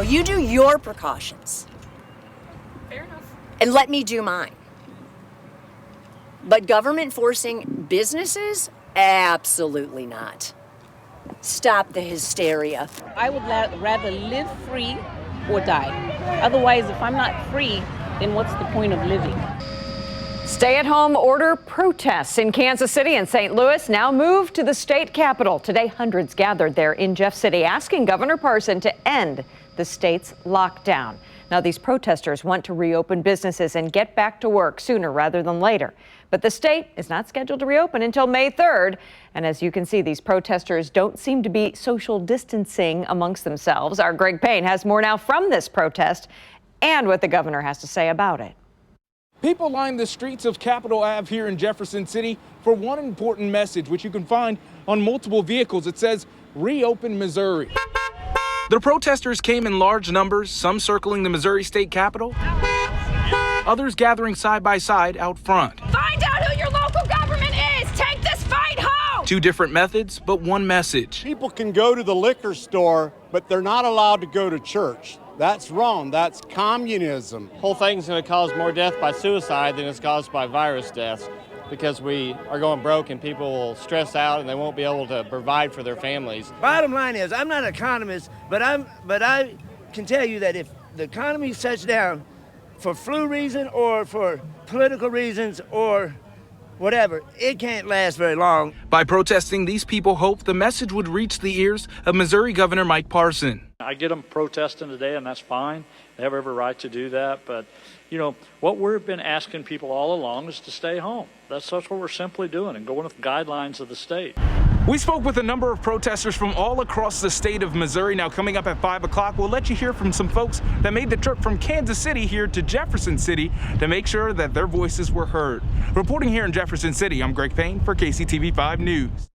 You do your precautions. Fair enough. And let me do mine. But government forcing businesses? Absolutely not. Stop the hysteria. I would rather live free or die. Otherwise, if I'm not free, then what's the point of living? Stay-at-home order protests in Kansas City and St. Louis now move to the state capitol. Today, hundreds gathered there in Jeff City asking Governor Parson to end the state's lockdown. Now, these protesters want to reopen businesses and get back to work sooner rather than later. But the state is not scheduled to reopen until May 3rd. And as you can see, these protesters don't seem to be social distancing amongst themselves. Our Greg Payne has more now from this protest and what the governor has to say about it. People line the streets of Capitol Ave here in Jefferson City for one important message, which you can find on multiple vehicles. It says, "Reopen Missouri." The protesters came in large numbers, some circling the Missouri state capitol, others gathering side by side out front. Find out who your local government is. Take this fight home. Two different methods, but one message. People can go to the liquor store, but they're not allowed to go to church. That's wrong. That's communism. Whole thing's going to cause more death by suicide than it's caused by virus deaths, because we are going broke and people will stress out and they won't be able to provide for their families. Bottom line is, I'm not an economist, but I can tell you that if the economy shuts down for flu reason or for political reasons or whatever, it can't last very long. By protesting, these people hope the message would reach the ears of Missouri Governor Mike Parson. I get them protesting today, and that's fine. They have every right to do that. But, you know, what we've been asking people all along is to stay home. That's what we're simply doing and going with the guidelines of the state. We spoke with a number of protesters from all across the state of Missouri. Now, coming up at 5 o'clock, we'll let you hear from some folks that made the trip from Kansas City here to Jefferson City to make sure that their voices were heard. Reporting here in Jefferson City, I'm Greg Payne for KCTV 5 News.